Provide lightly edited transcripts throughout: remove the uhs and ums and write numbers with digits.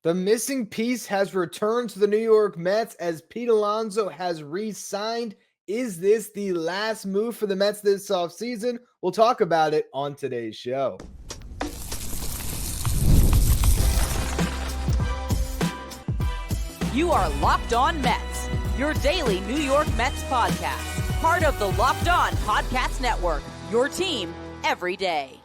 The missing piece has returned to the New York Mets as Pete Alonso has re-signed. Is this the last move for the Mets this offseason? We'll talk about it on today's show. You are Locked On Mets, your daily New York Mets podcast. Part of the Locked On Podcast Network, your team every day.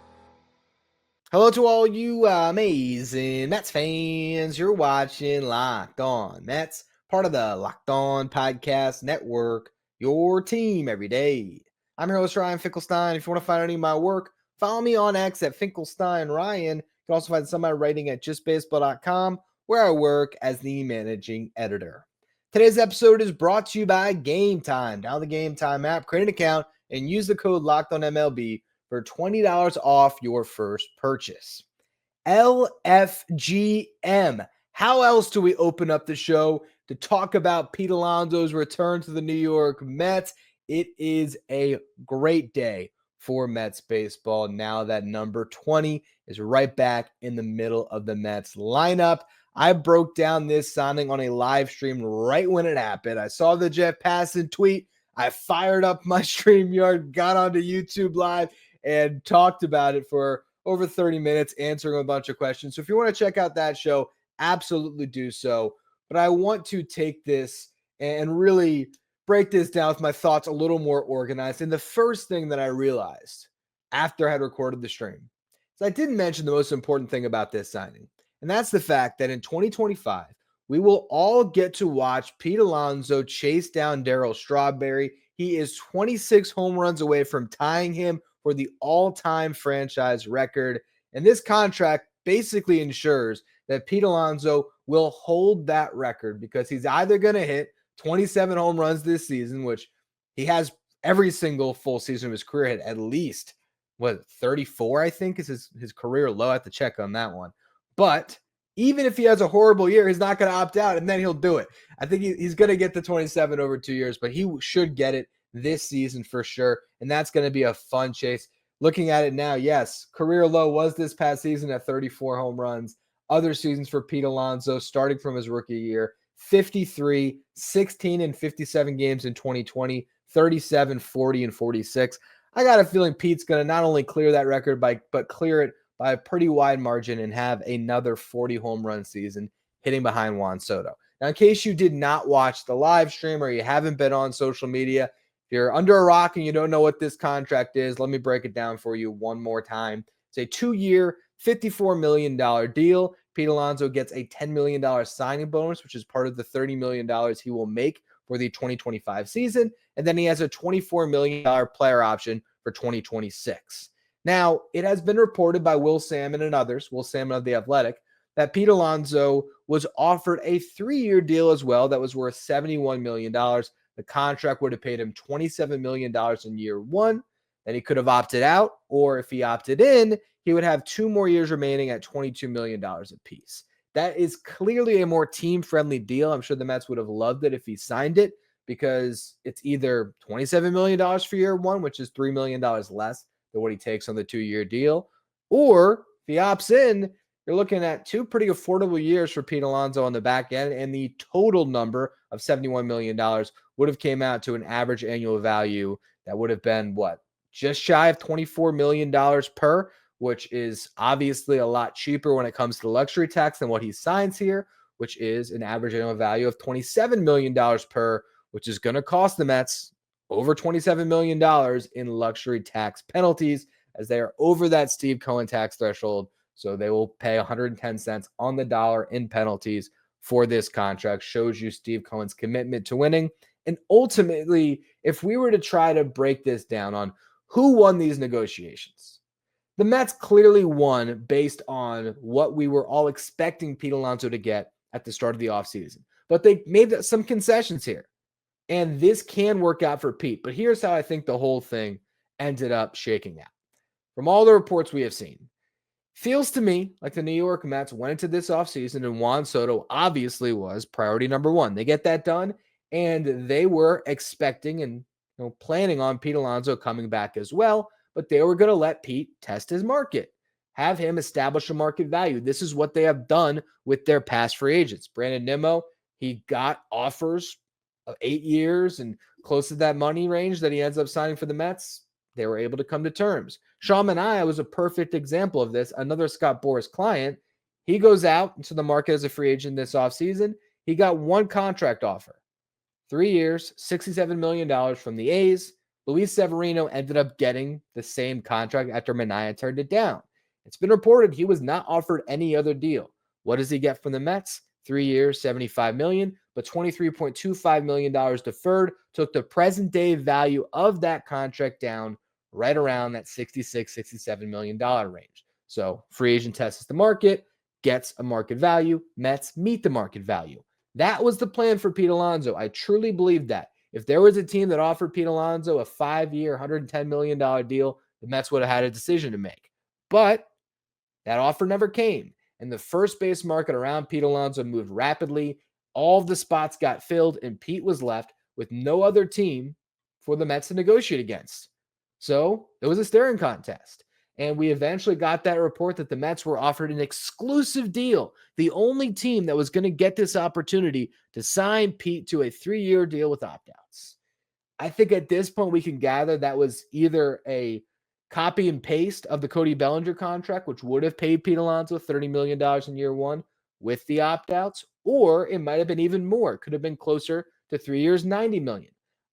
Hello to all you amazing Mets fans. You're watching Locked On Mets, part of the Locked On Podcast Network, your team every day. I'm your host, Ryan Finkelstein. If you want to find any of my work, follow me on X at Finkelstein Ryan. You can also find some of my writing at justbaseball.com, where I work as the managing editor. Today's episode is brought to you by Game Time. Download the Game Time app, create an account, and use the code LOCKEDONMLB for $20 off your first purchase. LFGM. How else do we open up the show to talk about Pete Alonso's return to the New York Mets? It is a great day for Mets baseball now that number 20 is right back in the middle of the Mets lineup. I broke down this signing on a live stream right when it happened. I saw the Jeff Passan tweet. I fired up my StreamYard, got onto YouTube Live, and talked about it for over 30 minutes, answering a bunch of questions. So if you want to check out that show, absolutely do so. But I want to take this and really break this down with my thoughts a little more organized. And the first thing that I realized after I had recorded the stream is I didn't mention the most important thing about this signing. And that's the fact that in 2025, we will all get to watch Pete Alonso chase down Darryl Strawberry. He is 26 home runs away from tying him for the all-time franchise record. And this contract basically ensures that Pete Alonso will hold that record because he's either going to hit 27 home runs this season, which he has every single full season of his career hit at least, 34, I think is his career low. I have to check on that one. But even if he has a horrible year, he's not going to opt out, and then he'll do it. I think he's going to get the 27 over 2 years, but he should get it this season for sure, and that's going to be a fun chase. Looking at it now, yes, career low was this past season at 34 home runs. Other seasons for Pete Alonso, starting from his rookie year, 53, 16 and 57 games in 2020, 37, 40, and 46. I got a feeling Pete's going to not only clear that record, but clear it by a pretty wide margin and have another 40 home run season hitting behind Juan Soto. Now, in case you did not watch the live stream or you haven't been on social media, if you're under a rock and you don't know what this contract is, let me break it down for you one more time. It's a 2-year, $54 million deal. Pete Alonso gets a $10 million signing bonus, which is part of the $30 million he will make for the 2025 season. And then he has a $24 million player option for 2026. Now, it has been reported by Will Salmon and others, Will Salmon of The Athletic, that Pete Alonso was offered a 3-year deal as well that was worth $71 million. The contract would have paid him $27 million in year one. Then he could have opted out, or if he opted in, he would have 2 more years remaining at $22 million apiece. That is clearly a more team-friendly deal. I'm sure the Mets would have loved it if he signed it because it's either $27 million for year one, which is $3 million less than what he takes on the 2-year deal, or if he opts in, you're looking at 2 pretty affordable years for Pete Alonso on the back end, and the total number of $71 million would have came out to an average annual value that would have been, just shy of $24 million per, which is obviously a lot cheaper when it comes to luxury tax than what he signs here, which is an average annual value of $27 million per, which is going to cost the Mets over $27 million in luxury tax penalties as they are over that Steve Cohen tax threshold. So they will pay 110 cents on the dollar in penalties for this contract. Shows you Steve Cohen's commitment to winning. And ultimately, if we were to try to break this down on who won these negotiations, the Mets clearly won based on what we were all expecting Pete Alonso to get at the start of the offseason. But they made some concessions here. And this can work out for Pete. But here's how I think the whole thing ended up shaking out. From all the reports we have seen, feels to me like the New York Mets went into this offseason and Juan Soto obviously was priority number one. They get that done, and they were expecting and planning on Pete Alonso coming back as well, but they were going to let Pete test his market. have him establish a market value. This is what they have done with their past free agents. Brandon Nimmo, he got offers of 8 years and close to that money range that he ends up signing for the Mets. They were able to come to terms. Sean Manaea was a perfect example of this. Another Scott Boras client. He goes out into the market as a free agent this offseason. He got one contract offer. 3 years, $67 million from the A's. Luis Severino ended up getting the same contract after Manaea turned it down. It's been reported he was not offered any other deal. What does he get from the Mets? 3 years, $75 million, but $23.25 million deferred took the present day value of that contract down right around that $66, $67 million range. So free agent tests the market, gets a market value. Mets meet the market value. That was the plan for Pete Alonso. I truly believe that. If there was a team that offered Pete Alonso a 5-year, $110 million deal, the Mets would have had a decision to make. But that offer never came. And the first base market around Pete Alonso moved rapidly. All of the spots got filled, and Pete was left with no other team for the Mets to negotiate against. So it was a staring contest. And we eventually got that report that the Mets were offered an exclusive deal, the only team that was going to get this opportunity to sign Pete to a 3-year deal with opt-outs. I think at this point we can gather that was either a copy and paste of the Cody Bellinger contract, which would have paid Pete Alonso $30 million in year one with the opt-outs, or it might have been even more. It could have been closer to 3 years, $90 million.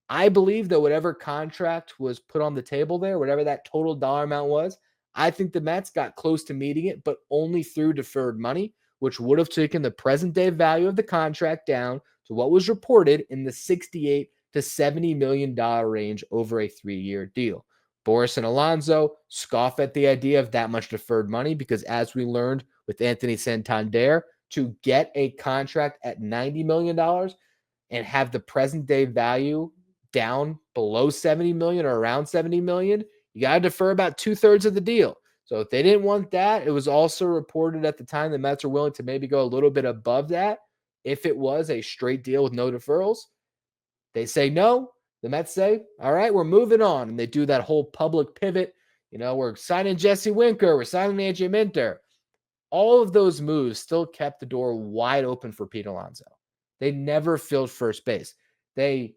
I believe that whatever contract was put on the table there, whatever that total dollar amount was, I think the Mets got close to meeting it, but only through deferred money, which would have taken the present day value of the contract down to what was reported in the $68 to $70 million range over a 3-year deal. Boras and Alonso scoff at the idea of that much deferred money because, as we learned with Anthony Santander, to get a contract at $90 million and have the present day value down below $70 million or around $70 million, you got to defer about 2/3 of the deal. So if they didn't want that, it was also reported at the time the Mets are willing to maybe go a little bit above that if it was a straight deal with no deferrals. They say no. The Mets say, all right, we're moving on. And they do that whole public pivot. We're signing Jesse Winker. We're signing AJ Minter. All of those moves still kept the door wide open for Pete Alonso. They never filled first base. They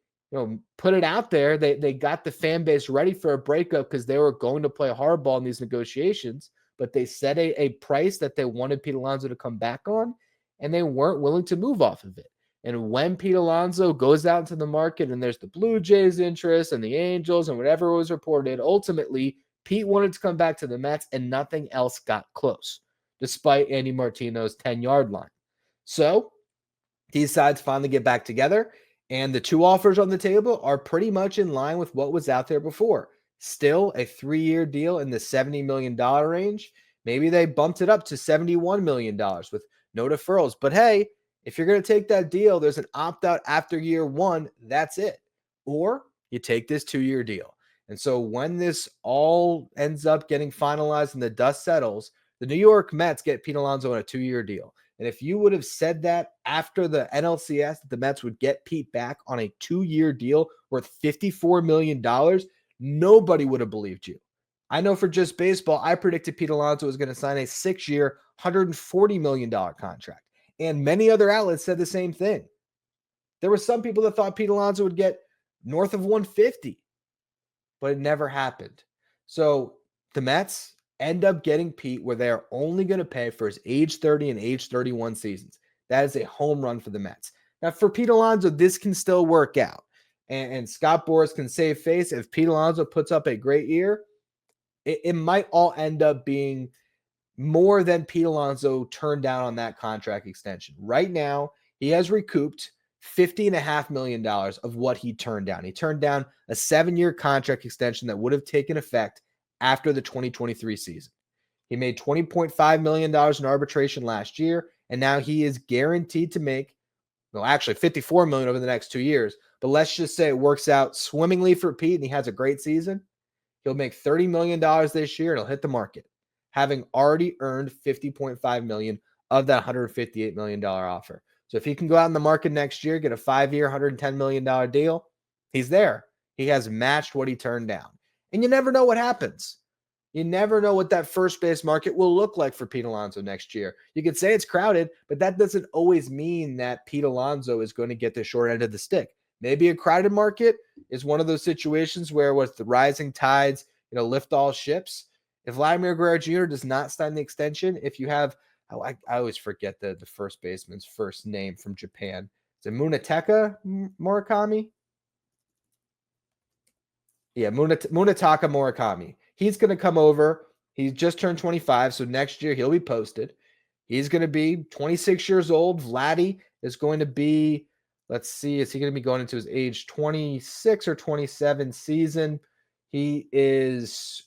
put it out there. They got the fan base ready for a breakup because they were going to play hardball in these negotiations, but they set a price that they wanted Pete Alonso to come back on, and they weren't willing to move off of it. And when Pete Alonso goes out into the market and there's the Blue Jays interest and the Angels and whatever was reported, ultimately, Pete wanted to come back to the Mets and nothing else got close, despite Andy Martino's 10-yard line. So these sides finally get back together. And the two offers on the table are pretty much in line with what was out there before. Still a 3-year deal in the $70 million range. Maybe they bumped it up to $71 million with no deferrals. But hey, if you're going to take that deal, there's an opt-out after year one. That's it. Or you take this 2-year deal. And so when this all ends up getting finalized and the dust settles, the New York Mets get Pete Alonso on a 2-year deal. And if you would have said that after the NLCS, that the Mets would get Pete back on a 2-year deal worth $54 million, nobody would have believed you. I know for just baseball, I predicted Pete Alonso was going to sign a 6-year, $140 million contract. And many other outlets said the same thing. There were some people that thought Pete Alonso would get north of 150, but it never happened. So the Mets end up getting Pete where they're only going to pay for his age 30 and age 31 seasons. That is a home run for the Mets. Now, for Pete Alonso, this can still work out. And Scott Boras can save face. If Pete Alonso puts up a great year, it might all end up being more than Pete Alonso turned down on that contract extension. Right now, he has recouped $50.5 million of what he turned down. He turned down a 7-year contract extension that would have taken effect after the 2023 season. He made $20.5 million in arbitration last year, and now he is guaranteed to make, actually $54 million over the next 2 years. But let's just say it works out swimmingly for Pete and he has a great season. He'll make $30 million this year and he'll hit the market, having already earned $50.5 million of that $158 million offer. So if he can go out in the market next year, get a 5-year, $110 million deal, he's there. He has matched what he turned down. And you never know what happens. You never know what that first base market will look like for Pete Alonso next year. You could say it's crowded, but that doesn't always mean that Pete Alonso is going to get the short end of the stick. Maybe a crowded market is one of those situations where with the rising tides, lift all ships. If Vladimir Guerrero Jr. does not sign the extension, if you have, I always forget the first baseman's first name from Japan. Is it Munetaka Murakami? Yeah, Munetaka Murakami. He's going to come over. He's just turned 25, so next year he'll be posted. He's going to be 26 years old. Vladdy is going to be, let's see, is he going to be going into his age 26 or 27 season? He is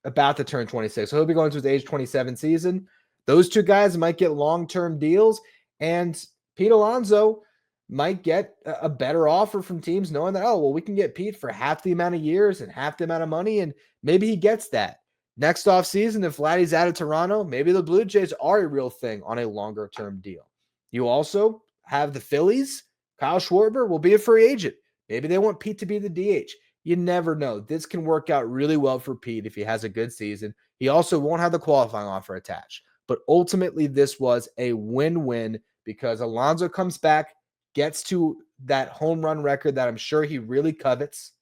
about to turn 26, so he'll be going to his age 27 season. Those two guys might get long-term deals, and Pete Alonso might get a better offer from teams knowing that, we can get Pete for half the amount of years and half the amount of money, and maybe he gets that. Next offseason, if Vladdy's out of Toronto, maybe the Blue Jays are a real thing on a longer-term deal. You also have the Phillies. Kyle Schwarber will be a free agent. Maybe they want Pete to be the DH. You never know. This can work out really well for Pete if he has a good season. He also won't have the qualifying offer attached. But ultimately, this was a win-win because Alonso comes back, gets to that home run record that I'm sure he really covets,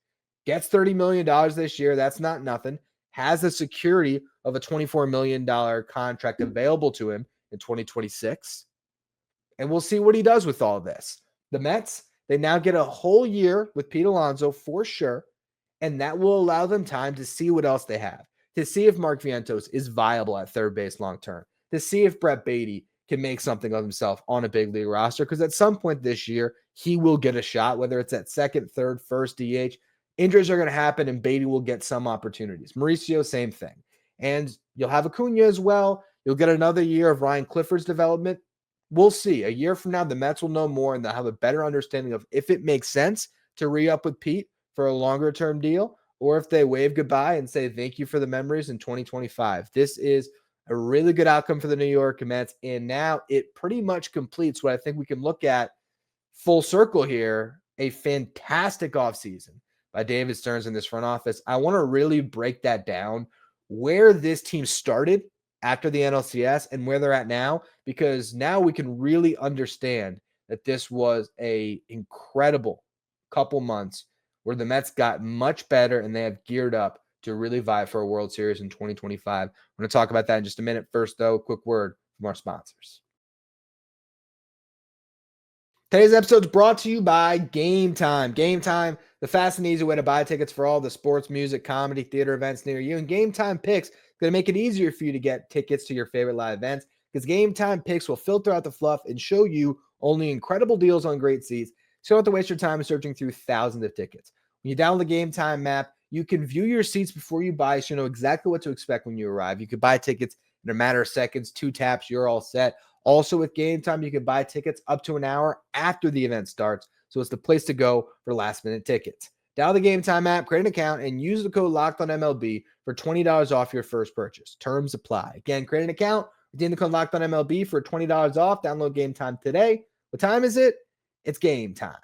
gets $30 million this year. That's not nothing. Has the security of a $24 million contract available to him in 2026. And we'll see what he does with all this. The Mets, they now get a whole year with Pete Alonso for sure, and that will allow them time to see what else they have, to see if Mark Vientos is viable at third base long-term, to see if Brett Baty can make something of himself on a big league roster, because at some point this year, he will get a shot, whether it's at second, third, first DH. Injuries are going to happen, and Baty will get some opportunities. Mauricio, same thing. And you'll have Acuna as well. You'll get another year of Ryan Clifford's development. We'll see. A year from now, the Mets will know more, and they'll have a better understanding of if it makes sense to re-up with Pete for a longer-term deal, or if they wave goodbye and say thank you for the memories in 2025. This is a really good outcome for the New York Mets, and now it pretty much completes what I think we can look at full circle here, a fantastic offseason by David Stearns in this front office. I want to really break that down, where this team started after the NLCS and where they're at now, because now we can really understand that this was a incredible couple months where the Mets got much better and they have geared up to really vie for a World Series in 2025. I'm going to talk about that in just a minute. First, though, quick word from our sponsors. Today's episode is brought to you by Game Time. Game Time, the fast and easy way to buy tickets for all the sports, music, comedy, theater events near you. And Game Time Picks is going to make it easier for you to get tickets to your favorite live events, because Game Time Picks will filter out the fluff and show you only incredible deals on great seats, so you don't have to waste your time searching through thousands of tickets. When you download the Game Time app, you can view your seats before you buy, so you know exactly what to expect when you arrive. You could buy tickets in a matter of seconds, 2 taps, you're all set. Also with Game Time, you can buy tickets up to an hour after the event starts, so it's the place to go for last-minute tickets. Download the Game Time app, create an account, and use the code LOCKEDONMLB for $20 off your first purchase. Terms apply. Again, create an account, redeem the code LOCKEDONMLB for $20 off. Download Game Time today. What time is it? It's game time.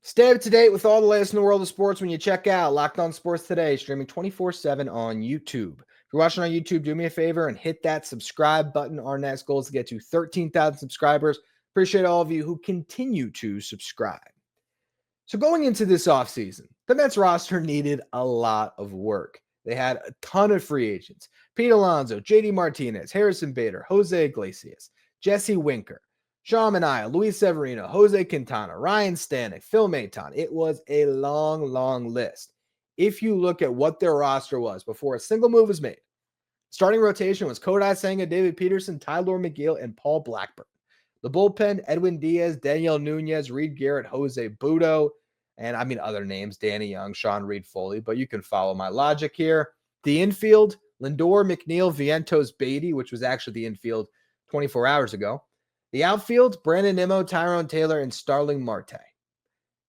Stay up to date with all the latest in the world of sports when you check out Locked On Sports Today, streaming 24/7 on YouTube. If you're watching on YouTube, do me a favor and hit that subscribe button. Our next goal is to get to 13,000 subscribers. Appreciate all of you who continue to subscribe. So going into this offseason, the Mets roster needed a lot of work. They had a ton of free agents. Pete Alonso, JD Martinez, Harrison Bader, Jose Iglesias, Jesse Winker, Sean Manaea, Luis Severino, Jose Quintana, Ryan Stanek, Phil Maton. It was a long, long list. If you look at what their roster was before a single move was made, starting rotation was Kodai Senga, David Peterson, Tyler McGill, and Paul Blackburn. The bullpen, Edwin Diaz, Daniel Nunez, Reed Garrett, Jose Budo, and other names, Danny Young, Sean Reed Foley, but you can follow my logic here. The infield, Lindor, McNeil, Vientos, Baty, which was actually the infield 24 hours ago. The outfield, Brandon Nimmo, Tyrone Taylor, and Starling Marte.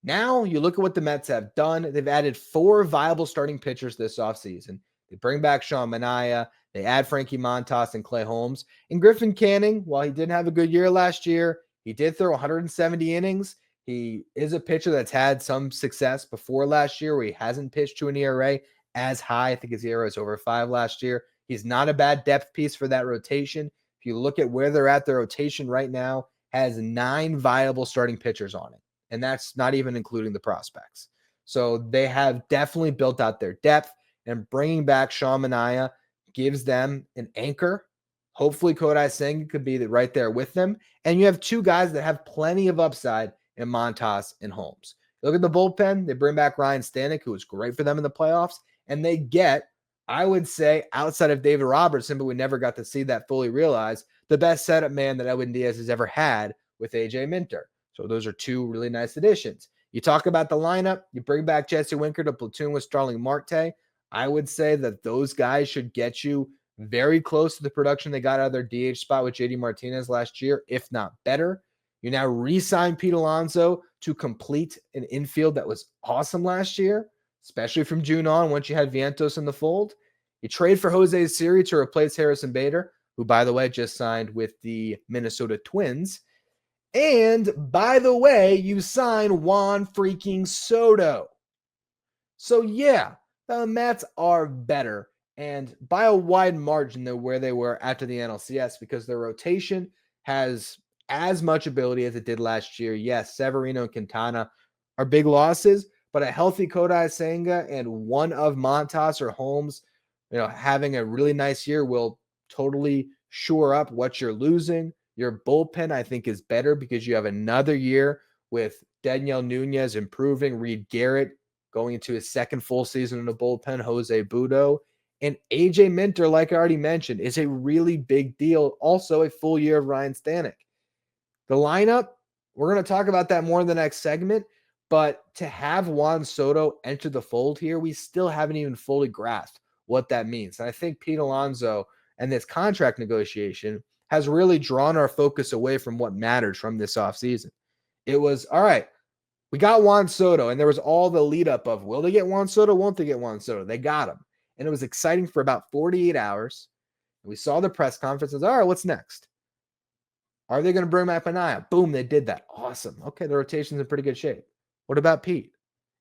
Now you look at what the Mets have done. They've added 4 viable starting pitchers this offseason. They bring back Sean Manaea. They add Frankie Montas and Clay Holmes. And Griffin Canning, while he didn't have a good year last year, he did throw 170 innings. He is a pitcher that's had some success before last year where he hasn't pitched to an ERA as high. I think his ERA is over 5 last year. He's not a bad depth piece for that rotation. If you look at where they're at, their rotation right now has 9 viable starting pitchers on it. And that's not even including the prospects. So they have definitely built out their depth, and bringing back Sean Manaea gives them an anchor. Hopefully Kodai Senga could be right there with them. And you have 2 guys that have plenty of upside in Montas and Holmes. Look at the bullpen. They bring back Ryan Stanek, who was great for them in the playoffs. And they get, I would say, outside of David Robertson, but we never got to see that fully realized, the best setup man that Edwin Diaz has ever had with AJ Minter. So those are 2 really nice additions. You talk about the lineup, you bring back Jesse Winker to platoon with Starling Marte. I would say that those guys should get you very close to the production they got out of their DH spot with JD Martinez last year, if not better. You now re-sign Pete Alonso to complete an infield that was awesome last year, especially from June on once you had Vientos in the fold. You trade for Jose Siri to replace Harrison Bader, who, by the way, just signed with the Minnesota Twins. And, by the way, you sign Juan freaking Soto. So, yeah, the Mets are better, and by a wide margin than where they were after the NLCS, because their rotation has as much ability as it did last year. Yes, Severino and Quintana are big losses, but a healthy Kodai Senga and one of Montas or Holmes, having a really nice year will totally shore up what you're losing. Your bullpen, I think, is better because you have another year with Daniel Nunez improving, Reed Garrett going into his second full season in the bullpen, Jose Budo. And AJ Minter, like I already mentioned, is a really big deal. Also, a full year of Ryan Stanek. The lineup, we're going to talk about that more in the next segment. But to have Juan Soto enter the fold here, we still haven't even fully grasped what that means. And I think Pete Alonso and this contract negotiation has really drawn our focus away from what matters from this offseason. It was, all right, we got Juan Soto, and there was all the lead up of, will they get Juan Soto? Won't they get Juan Soto? They got him. And it was exciting for about 48 hours. And we saw the press conferences. All right, what's next? Are they going to bring back Manaea? Boom, they did that. Awesome. Okay, the rotation's in pretty good shape. What about Pete?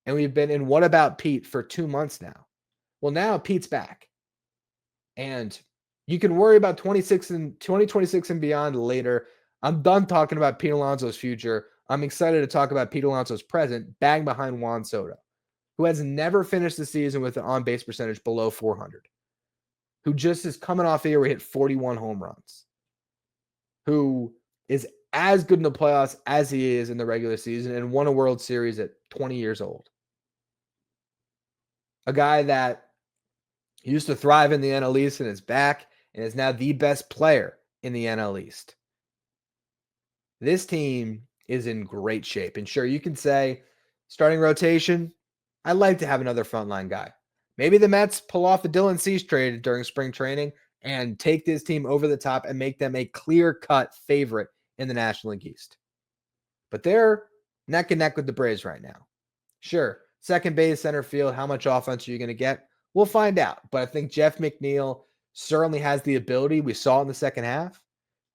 And we've been in What About Pete for 2 months now. Well, now Pete's back. And you can worry about 2026 and beyond later. I'm done talking about Pete Alonso's future. I'm excited to talk about Pete Alonso's present, bang behind Juan Soto, who has never finished the season with an on-base percentage below 400, who just is coming off a year where he hit 41 home runs, who is as good in the playoffs as he is in the regular season and won a World Series at 20 years old. A guy that used to thrive in the NL East and is back and is now the best player in the NL East. This team is in great shape. And sure, you can say starting rotation, I'd like to have another frontline guy. Maybe the Mets pull off the Dylan Cease trade during spring training and take this team over the top and make them a clear-cut favorite in the National League East. But they're neck and neck with the Braves right now. Sure, second base, center field, how much offense are you going to get? We'll find out. But I think Jeff McNeil certainly has the ability. We saw it in the second half.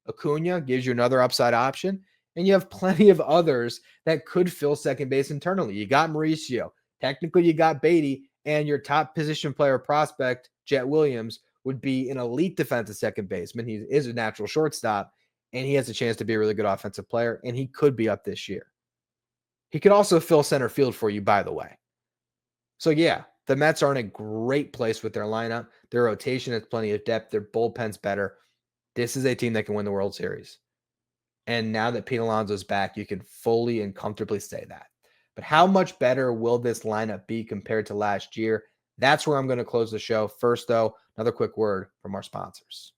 Acuna gives you another upside option. And you have plenty of others that could fill second base internally. You got Mauricio. Technically, you got Beatty. And your top position player prospect, Jet Williams, would be an elite defensive second baseman. He is a natural shortstop. And he has a chance to be a really good offensive player. And he could be up this year. He could also fill center field for you, by the way. So, yeah, the Mets are in a great place with their lineup. Their rotation has plenty of depth. Their bullpen's better. This is a team that can win the World Series. And now that Pete Alonso's back, you can fully and comfortably say that. But how much better will this lineup be compared to last year? That's where I'm going to close the show. First, though, another quick word from our sponsors.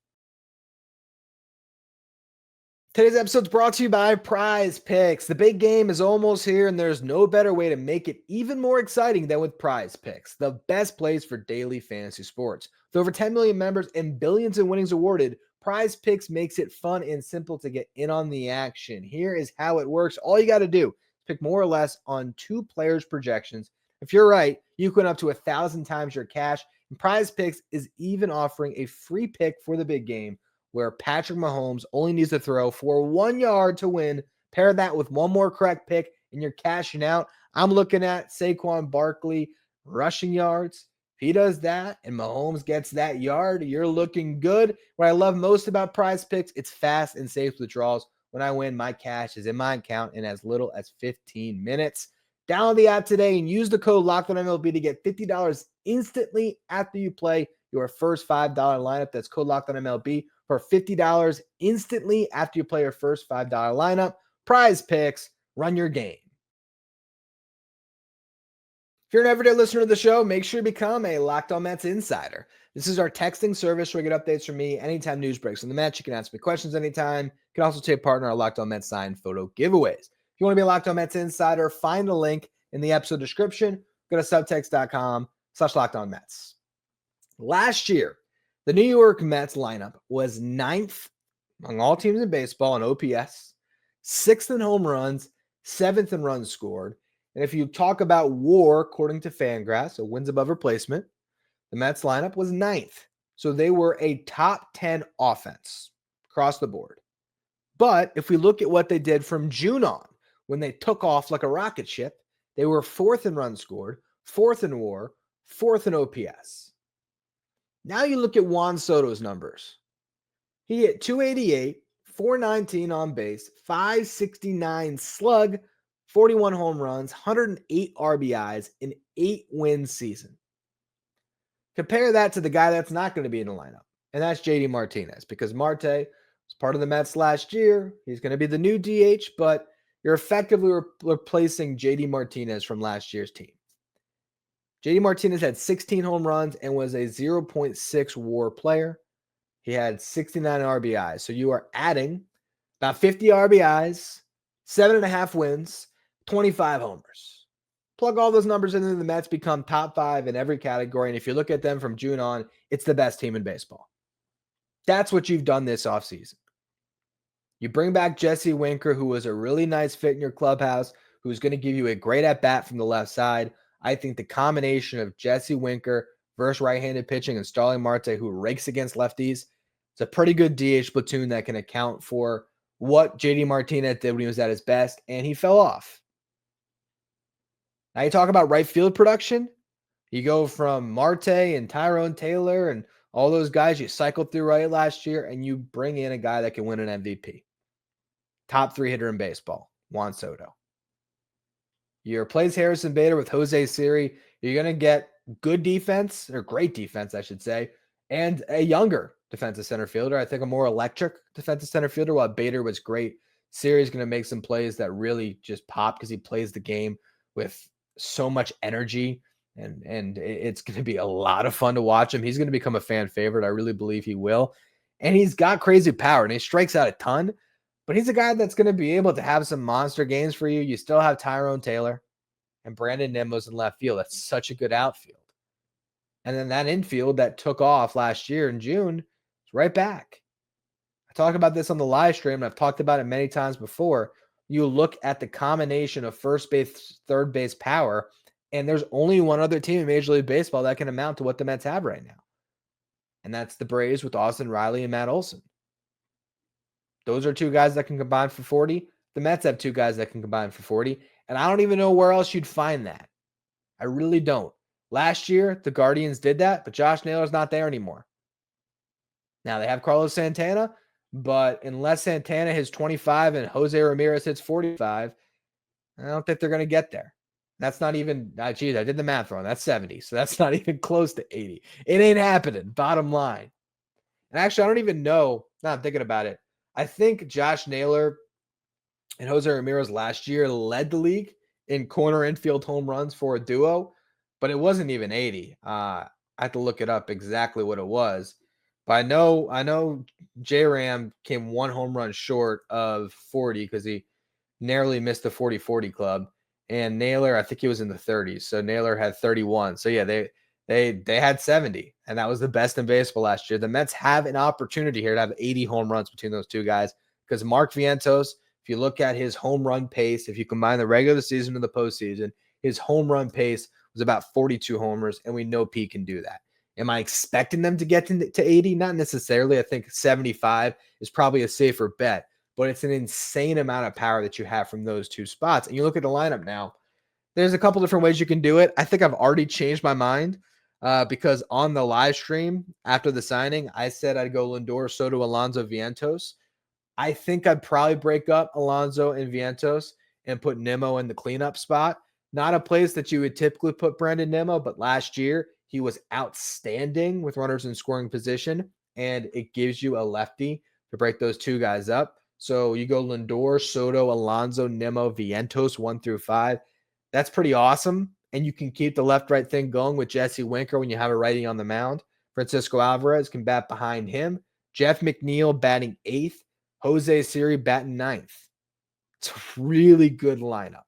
Today's episode is brought to you by Prize Picks. The big game is almost here, and there's no better way to make it even more exciting than with Prize Picks, the best place for daily fantasy sports. With over 10 million members and billions in winnings awarded, Prize Picks makes it fun and simple to get in on the action. Here is how it works. All you got to do is pick more or less on 2 players' projections. If you're right, you can win up to 1,000 times your cash. And Prize Picks is even offering a free pick for the big game, where Patrick Mahomes only needs to throw for 1 yard to win. Pair that with one more correct pick, and you're cashing out, I'm looking at Saquon Barkley rushing yards. If he does that and Mahomes gets that yard, you're looking good. What I love most about Prize Picks, it's fast and safe withdrawals. When I win, my cash is in my account in as little as 15 minutes. Download the app today and use the code LOCKEDONMLB to get $50 instantly after you play your first $5 lineup. That's code LOCKEDONMLB for $50 instantly after you play your first $5 lineup. Prize Picks, run your game. If you're an everyday listener to the show, make sure to become a Locked On Mets insider. This is our texting service where you get updates from me anytime news breaks on the Mets. You can ask me questions anytime. You can also take part in our Locked On Mets signed photo giveaways. If you want to be a Locked On Mets insider, find the link in the episode description. Go to subtext.com/LockedOnMets. Last year, the New York Mets lineup was 9th among all teams in baseball in OPS, 6th in home runs, 7th in runs scored. And if you talk about WAR, according to Fangraphs, so wins above replacement, the Mets lineup was 9th. So they were a top 10 offense across the board. But if we look at what they did from June on, when they took off like a rocket ship, they were 4th in runs scored, 4th in WAR, 4th in OPS. Now you look at Juan Soto's numbers. He hit 288, 419 on base, 569 slug, 41 home runs, 108 RBIs, an 8-win season. Compare that to the guy that's not going to be in the lineup, and that's JD Martinez, because Marte was part of the Mets last year. He's going to be the new DH, but you're effectively replacing JD Martinez from last year's team. JD Martinez had 16 home runs and was a 0.6 WAR player. He had 69 RBIs. So you are adding about 50 RBIs, 7.5 wins, 25 homers. Plug all those numbers in, and the Mets become top 5 in every category. And if you look at them from June on, it's the best team in baseball. That's what you've done this offseason. You bring back Jesse Winker, who was a really nice fit in your clubhouse, who's going to give you a great at-bat from the left side. I think the combination of Jesse Winker versus right-handed pitching and Starling Marte, who rakes against lefties, it's a pretty good DH platoon that can account for what JD Martinez did when he was at his best, and he fell off. Now you talk about right field production. You go from Marte and Tyrone Taylor and all those guys you cycled through right last year, and you bring in a guy that can win an MVP. Top 3 hitter in baseball, Juan Soto. You replace Harrison Bader with Jose Siri. You're going to get good defense, or great defense, I should say, and a younger defensive center fielder. I think a more electric defensive center fielder. While Bader was great, Siri is going to make some plays that really just pop because he plays the game with so much energy, and it's going to be a lot of fun to watch him. He's going to become a fan favorite. I really believe he will. And he's got crazy power, and he strikes out a ton. But he's a guy that's going to be able to have some monster games for you. You still have Tyrone Taylor and Brandon Nimmo's in left field. That's such a good outfield. And then that infield that took off last year in June is right back. I talk about this on the live stream, and I've talked about it many times before. You look at the combination of first base, third base power, and there's only one other team in Major League Baseball that can amount to what the Mets have right now. And that's the Braves with Austin Riley and Matt Olson. Those are 2 guys that can combine for 40. The Mets have 2 guys that can combine for 40. And I don't even know where else you'd find that. I really don't. Last year, the Guardians did that, but Josh Naylor's not there anymore. Now, they have Carlos Santana, but unless Santana hits 25 and Jose Ramirez hits 45, I don't think they're going to get there. That's not even, geez, I did the math wrong. That's 70. So that's not even close to 80. It ain't happening, bottom line. And actually, I don't even know, now I'm thinking about it, I think Josh Naylor and Jose Ramirez last year led the league in corner infield home runs for a duo, but it wasn't even 80. I have to look it up exactly what it was. But I know J-Ram came 1 home run short of 40 because he narrowly missed the 40-40 club. And Naylor, I think he was in the 30s. So Naylor had 31. So yeah, they had 70, and that was the best in baseball last year. The Mets have an opportunity here to have 80 home runs between those 2 guys, because Mark Vientos, if you look at his home run pace, if you combine the regular season and the postseason, his home run pace was about 42 homers, and we know Pete can do that. Am I expecting them to get to 80? Not necessarily. I think 75 is probably a safer bet. but it's an insane amount of power that you have from those two spots. And you look at the lineup now, there's a couple different ways you can do it. I think I've already changed my mind because on the live stream after the signing, I said I'd go Lindor, Soto, Alonso, Vientos. I think I'd probably break up Alonso and Vientos and put Nimmo in the cleanup spot. Not a place that you would typically put Brandon Nimmo, but last year he was outstanding with runners in scoring position, and it gives you a lefty to break those two guys up. So you go Lindor, Soto, Alonso, Nimmo, Vientos, 1-5. That's pretty awesome. And you can keep the left-right thing going with Jesse Winker when you have a righty on the mound. Francisco Alvarez can bat behind him. Jeff McNeil batting 8th. Jose Siri batting 9th. It's a really good lineup.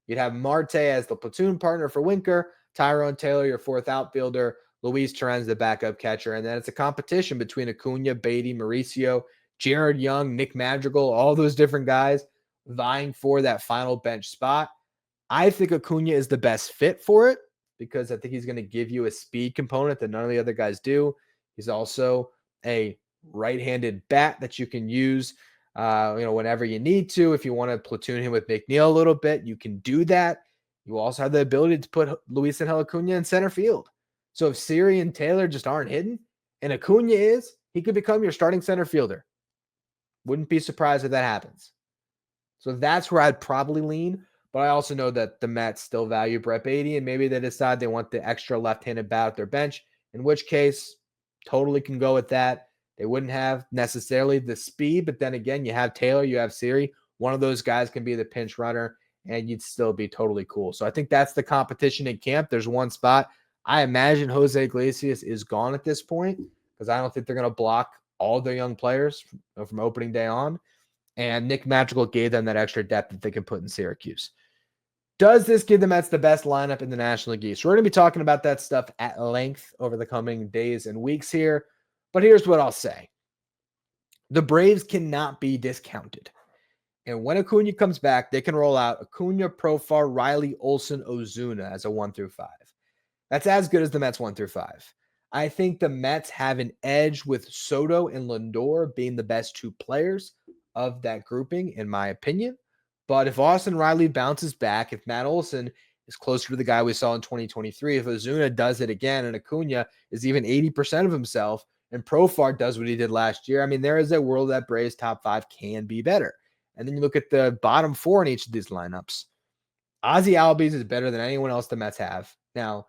You'd have Marte as the platoon partner for Winker, Tyrone Taylor, your fourth outfielder, Luis Torrens, the backup catcher, and then it's a competition between Acuna, Beatty, Mauricio, Jared Young, Nick Madrigal, all those different guys vying for that final bench spot. I think Acuna is the best fit for it because I think he's going to give you a speed component that none of the other guys do. He's also a right-handed bat that you can use whenever you need to. If you want to platoon him with McNeil a little bit, you can do that. You also have the ability to put Luis Angel Acuna in center field. So if Siri and Taylor just aren't hitting, and Acuna is, he could become your starting center fielder. Wouldn't be surprised if that happens. So that's where I'd probably lean. But I also know that the Mets still value Brett Beatty, and maybe they decide they want the extra left-handed bat at their bench, in which case, totally can go with that. They wouldn't have necessarily the speed, but then again, you have Taylor, you have Siri. One of those guys can be the pinch runner, and you'd still be totally cool. So I think that's the competition in camp. There's one spot. I imagine Jose Iglesias is gone at this point because I don't think they're going to block all their young players from opening day on. And Nick Madrigal gave them that extra depth that they can put in Syracuse. Does this give the Mets the best lineup in the National League East? We're going to be talking about that stuff at length over the coming days and weeks here. But here's what I'll say. The Braves cannot be discounted. And when Acuna comes back, they can roll out Acuna, Profar, Riley, Olsen, Ozuna as a 1-5. That's as good as the Mets 1-5. I think the Mets have an edge with Soto and Lindor being the best two players of that grouping, in my opinion. But if Austin Riley bounces back, if Matt Olson is closer to the guy we saw in 2023, if Ozuna does it again and Acuna is even 80% of himself and Profar does what he did last year, I mean, there is a world that Braves top 5 can be better. And then you look at the bottom 4 in each of these lineups. Ozzie Albies is better than anyone else the Mets have. Now,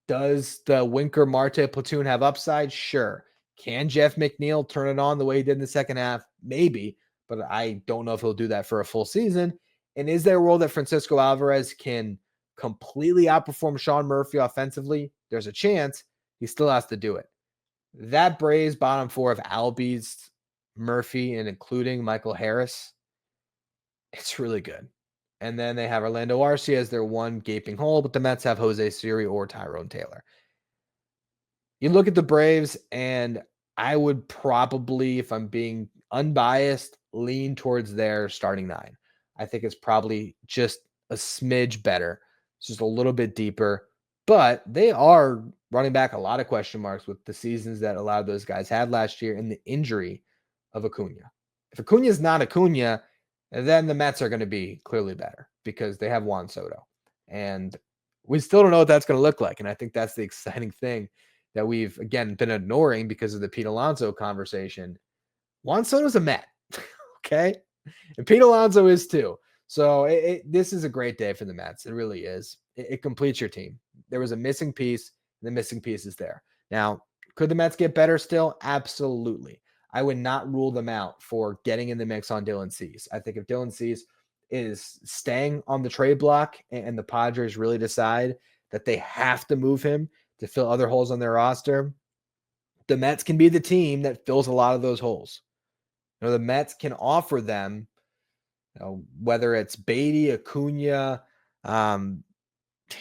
does the Winker Marte platoon have upside? Sure. Can Jeff McNeil turn it on the way he did in the second half? Maybe. But I don't know if he'll do that for a full season. And is there a world that Francisco Alvarez can completely outperform Sean Murphy offensively? There's a chance. He still has to do it. That Braves bottom 4 of Albies, Murphy, and including Michael Harris, it's really good. And then they have Orlando Arcia as their one gaping hole, but the Mets have Jose Siri or Tyrone Taylor. You look at the Braves, and I would probably, if I'm being unbiased, lean towards their starting 9. I think it's probably just a smidge better. It's just a little bit deeper. But they are running back a lot of question marks with the seasons that a lot of those guys had last year and the injury of Acuna. If Acuna is not Acuna, then the Mets are going to be clearly better because they have Juan Soto. And we still don't know what that's going to look like. And I think that's the exciting thing that we've, again, been ignoring because of the Pete Alonso conversation. Juan Soto's a Met. Okay. And Pete Alonso is too. So this is a great day for the Mets. It really is. It completes your team. There was a missing piece. And the missing piece is there. Now, could the Mets get better still? Absolutely. I would not rule them out for getting in the mix on Dylan Cease. I think if Dylan Cease is staying on the trade block and the Padres really decide that they have to move him to fill other holes on their roster, the Mets can be the team that fills a lot of those holes. The Mets can offer them, whether it's Beatty, Acuna,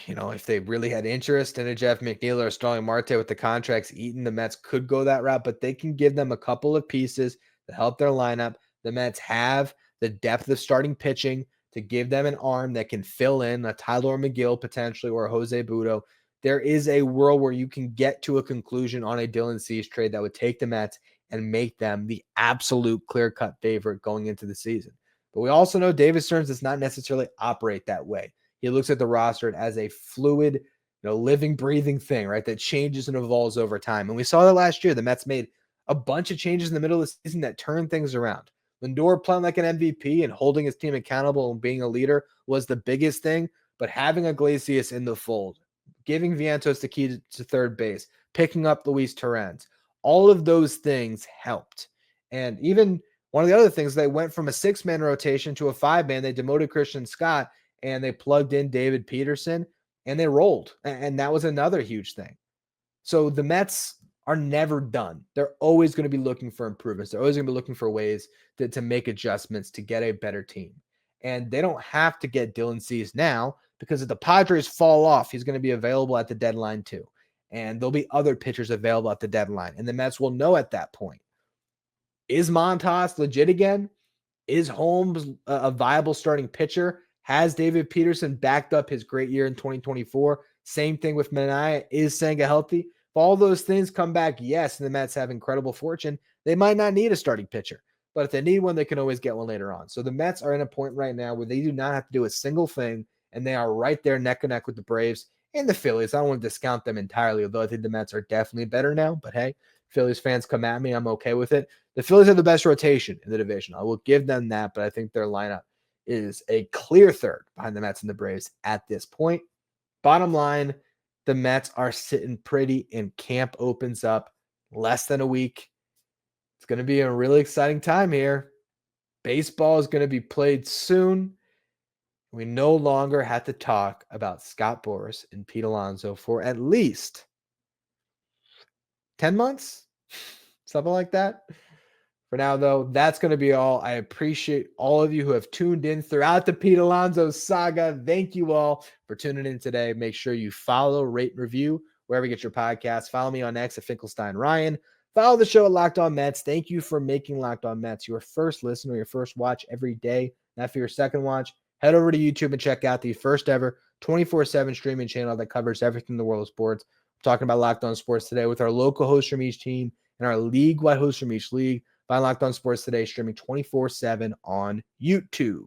if they really had interest in a Jeff McNeil or Starling Marte with the contracts eaten, the Mets could go that route, but they can give them a couple of pieces to help their lineup. The Mets have the depth of starting pitching to give them an arm that can fill in a Tyler McGill potentially or a Jose Budo. There is a world where you can get to a conclusion on a Dylan Cease trade that would take the Mets and make them the absolute clear-cut favorite going into the season. But we also know David Stearns does not necessarily operate that way. He looks at the roster as a fluid, living, breathing thing, right, that changes and evolves over time. And we saw that last year. The Mets made a bunch of changes in the middle of the season that turned things around. Lindor playing like an MVP and holding his team accountable and being a leader was the biggest thing. But having Iglesias in the fold, giving Vientos the key to third base, picking up Luis Torrens, all of those things helped. And even one of the other things, they went from a 6-man rotation to a 5-man. They demoted Christian Scott and they plugged in David Peterson and they rolled. And that was another huge thing. So the Mets are never done. They're always going to be looking for improvements. They're always going to be looking for ways to make adjustments to get a better team. And they don't have to get Dylan Cease now because if the Padres fall off, he's going to be available at the deadline too. And there'll be other pitchers available at the deadline. And the Mets will know at that point, is Montas legit again? Is Holmes a viable starting pitcher? Has David Peterson backed up his great year in 2024? Same thing with Manaea. Is Senga healthy? If all those things come back, yes, and the Mets have incredible fortune, they might not need a starting pitcher. But if they need one, they can always get one later on. So the Mets are in a point right now where they do not have to do a single thing, and they are right there neck and neck with the Braves and the Phillies. I don't want to discount them entirely, although I think the Mets are definitely better now. But hey, Phillies fans come at me. I'm okay with it. The Phillies have the best rotation in the division. I will give them that, but I think their lineup is a clear third behind the Mets and the Braves at this point. Bottom line, the Mets are sitting pretty and camp opens up less than a week. It's going to be a really exciting time here. Baseball is going to be played soon. We no longer have to talk about Scott Boras and Pete Alonso for at least 10 months, something like that. For now, though, that's going to be all. I appreciate all of you who have tuned in throughout the Pete Alonso saga. Thank you all for tuning in today. Make sure you follow, rate, review wherever you get your podcasts. Follow me on X at Finkelstein Ryan. Follow the show at Locked On Mets. Thank you for making Locked On Mets your first listen or your first watch every day. Now for your second watch, head over to YouTube and check out the first ever 24/7 streaming channel that covers everything in the world of sports. We're talking about Locked On Sports today with our local hosts from each team and our league-wide hosts from each league. Find Locked On Sports Today streaming 24/7 on YouTube.